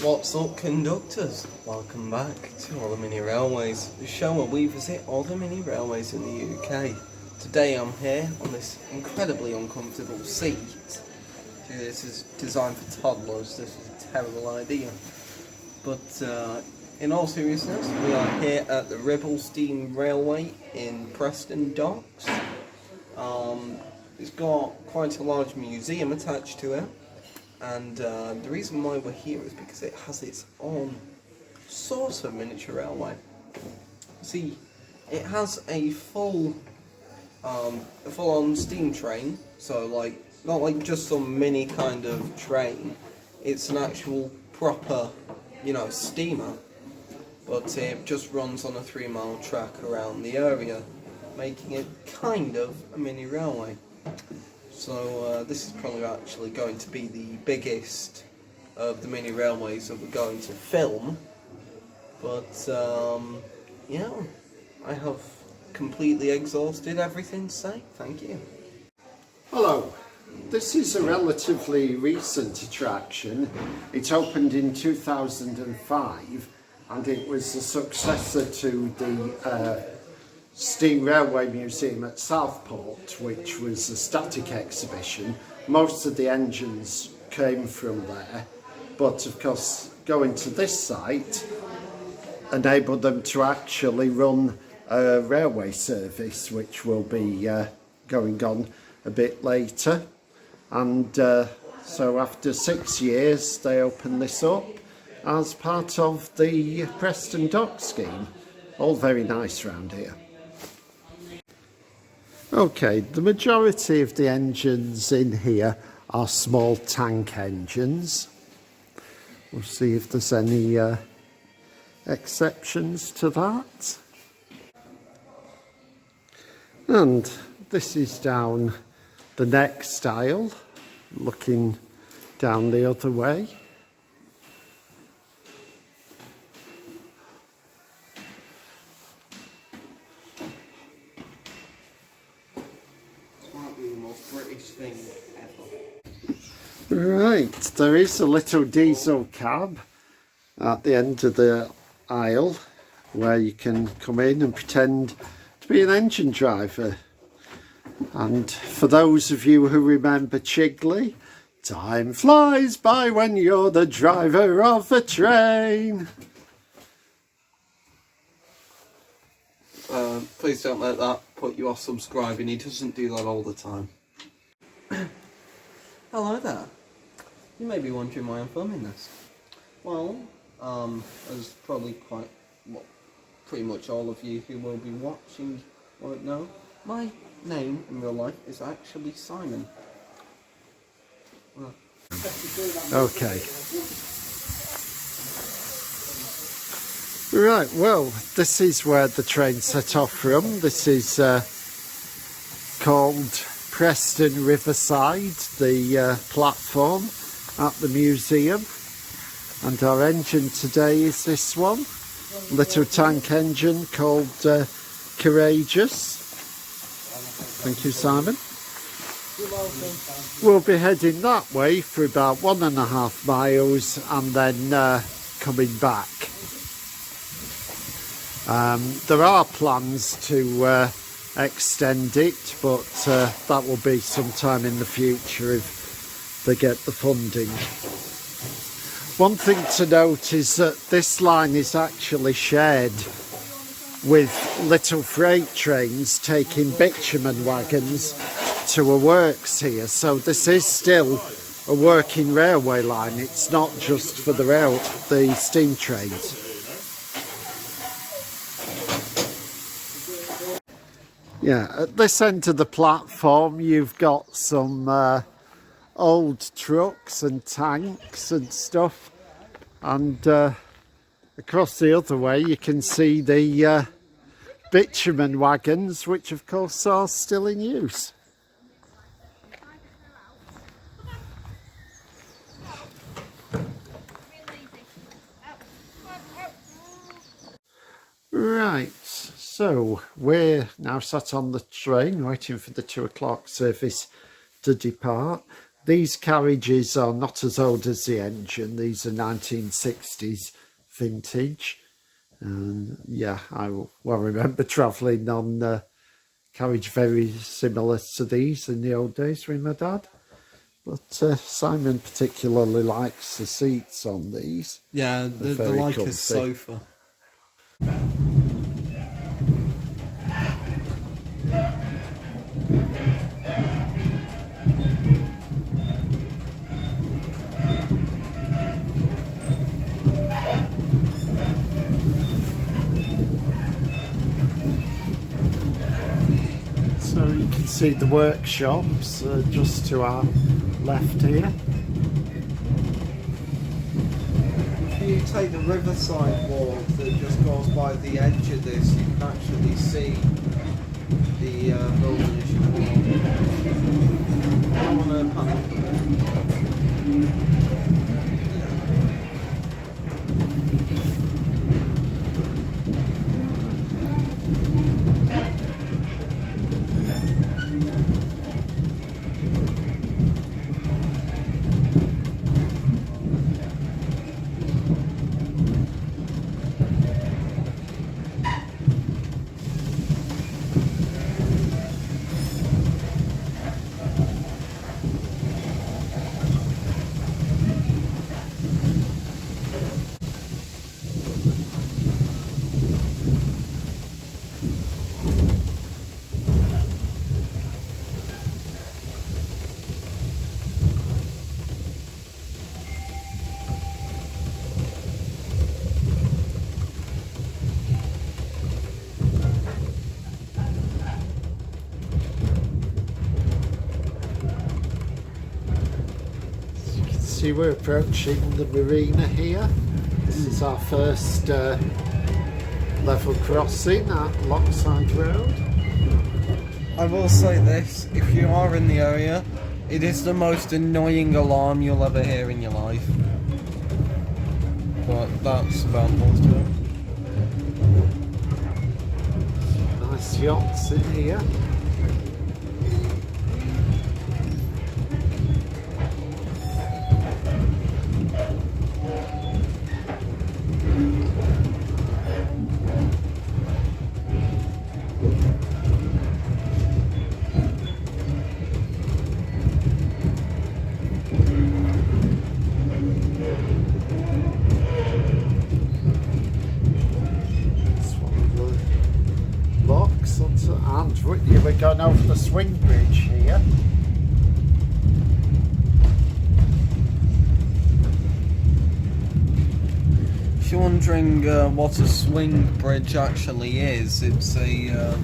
What's up, conductors? Welcome back to All the Mini Railways, the show where we visit all the mini railways in the UK. Today I'm here on this incredibly uncomfortable seat. This is designed for toddlers. This is a terrible idea. But in all seriousness, we are here at the Ribble Steam Railway in Preston docks. It's got quite a large museum attached to it. And the reason why we're here is because it has its own sort of miniature railway. See, it has a full-on steam train, so like not like just some mini kind of train. It's an actual proper, steamer, but it just runs on a 3-mile track around the area, making it kind of a mini railway. So this is probably actually going to be the biggest of the mini railways that we're going to film. But yeah, I have completely exhausted everything to say. Thank you. Hello, this is a relatively recent attraction. It opened in 2005 and it was a successor to the Steam Railway Museum at Southport, which was a static exhibition. Most of the engines came from there, but of course going to this site enabled them to actually run a railway service, which will be going on a bit later. And so after 6 years they opened this up as part of the Preston Dock scheme. All very nice around here. Okay, the majority of the engines in here are small tank engines. We'll see if there's any exceptions to that. And this is down the next aisle, looking down the other way. Right, there is a little diesel cab at the end of the aisle where you can come in and pretend to be an engine driver. And for those of you who remember Chigley, time flies by when you're the driver of a train. Please don't let that put you off subscribing. He doesn't do that all the time. Hello there. You may be wondering why I'm filming this. Well, as probably pretty much all of you who will be watching won't know, my name in real life is actually Simon. Okay. Right, well, this is where the train set off from. This is called Preston Riverside, the platform at the museum. And our engine today is this one, little tank engine called Courageous. Thank you, Simon. You're welcome. We'll be heading that way for about 1.5 miles and then coming back. There are plans to extend it, but that will be sometime in the future if they get the funding. One thing to note is that this line is actually shared with little freight trains taking bitumen wagons to a works here, so this is still a working railway line. It's not just for the steam trains. Yeah, at this end of the platform you've got some old trucks and tanks and stuff, and across the other way you can see the bitumen wagons, which of course are still in use. Right, so we're now sat on the train waiting for the 2 o'clock service to depart. these carriages are not as old as the engine. These are 1960s vintage. And yeah, I well remember travelling on a carriage very similar to these in the old days with my dad. But Simon particularly likes the seats on these. Yeah, they're like a sofa. So you can see the workshops just to our left here. If you take the riverside walk that just goes by the edge of this, you can actually see the building as you walk. I want to pan up a bit. See, we're approaching the marina here. This is our first level crossing at Lockside Road. I will say this, if you are in the area, it is the most annoying alarm you'll ever hear in your life. But that's about most of it. Nice yachts in here. And we're going over the swing bridge here. If you're wondering what a swing bridge actually is, it's a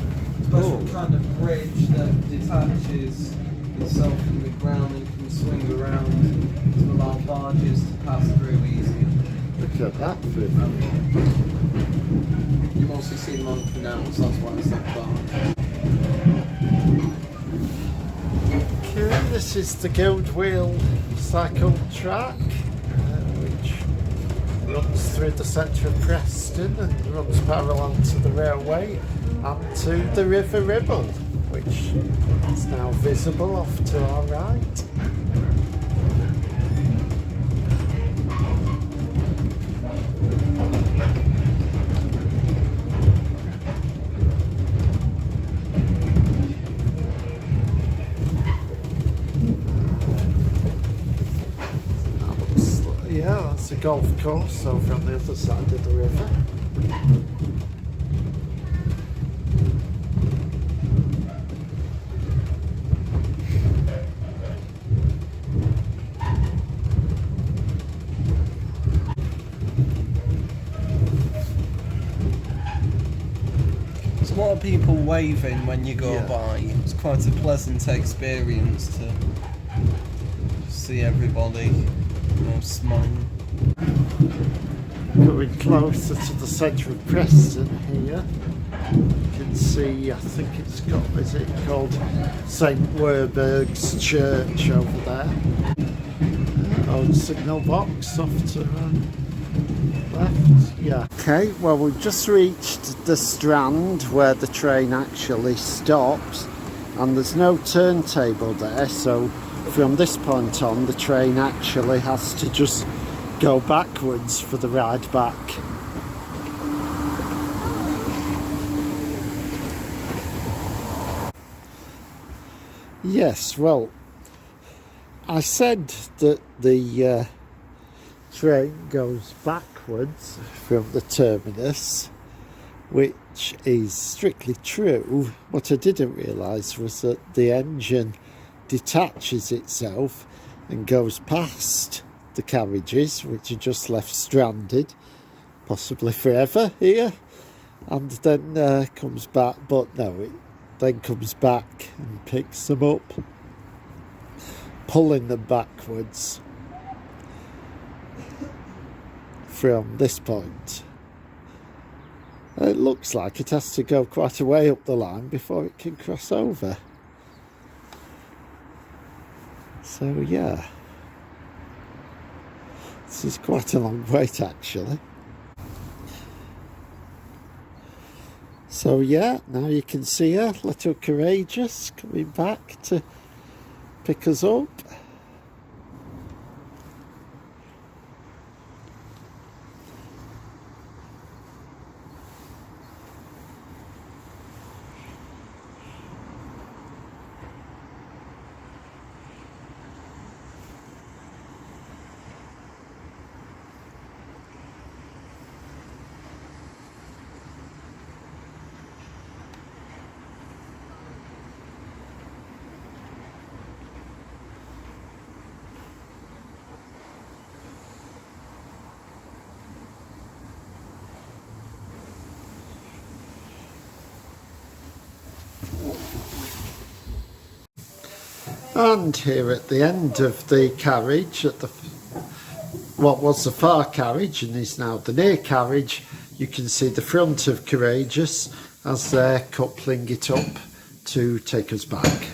special kind of bridge that detaches itself from the ground and can swing around to allow barges to pass through easier. Look at that. You mostly see them on canals, that's why it's that barge. Okay, this is the Guild Wheel cycle track, which runs through the centre of Preston and runs parallel to the railway and to the River Ribble, which is now visible off to our right. Yeah, that's a golf course over on the other side of the river. There's a lot of people waving when you go by. It's quite a pleasant experience to see everybody smiling. Going closer to the centre of Preston here, you can see, I think it's got, is it called St Werburgh's Church over there. Old signal box off to left, yeah. Okay, well we've just reached the Strand where the train actually stops, and there's no turntable there, so from this point on the train actually has to just go backwards for the ride back. Yes, well, I said that the train goes backwards from the terminus, which is strictly true. What I didn't realise was that the engine detaches itself and goes past the carriages, which are just left stranded, possibly forever here, and then comes back, but no, it then comes back and picks them up, pulling them backwards from this point. It looks like it has to go quite a way up the line before it can cross over. So yeah, this is quite a long wait actually. So yeah, now you can see her, little Courageous, coming back to pick us up. And here at the end of the carriage, at the what was the far carriage and is now the near carriage, you can see the front of Courageous as they're coupling it up to take us back.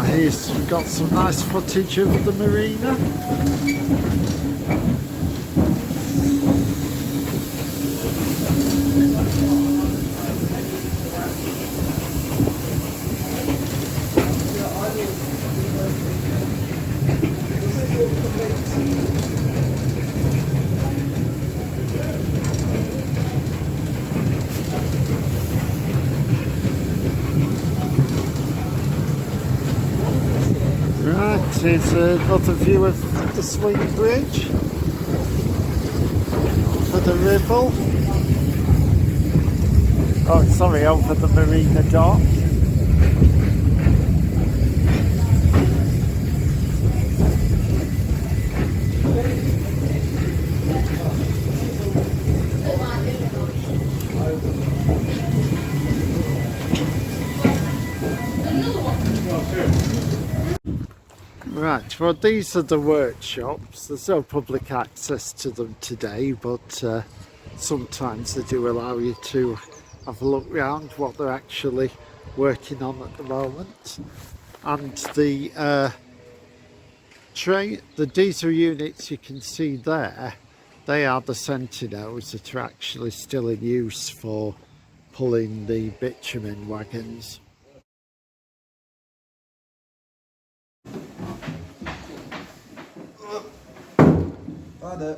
Here's got some nice footage of the marina. Right, here's another view of the swing bridge over the Ribble. Oh, sorry, over the marina dock. Right, well these are the workshops. There's no public access to them today, but sometimes they do allow you to have a look round what they're actually working on at the moment. And the diesel units you can see there, they are the Sentinels that are actually still in use for pulling the bitumen wagons. Bye.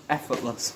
Effortless.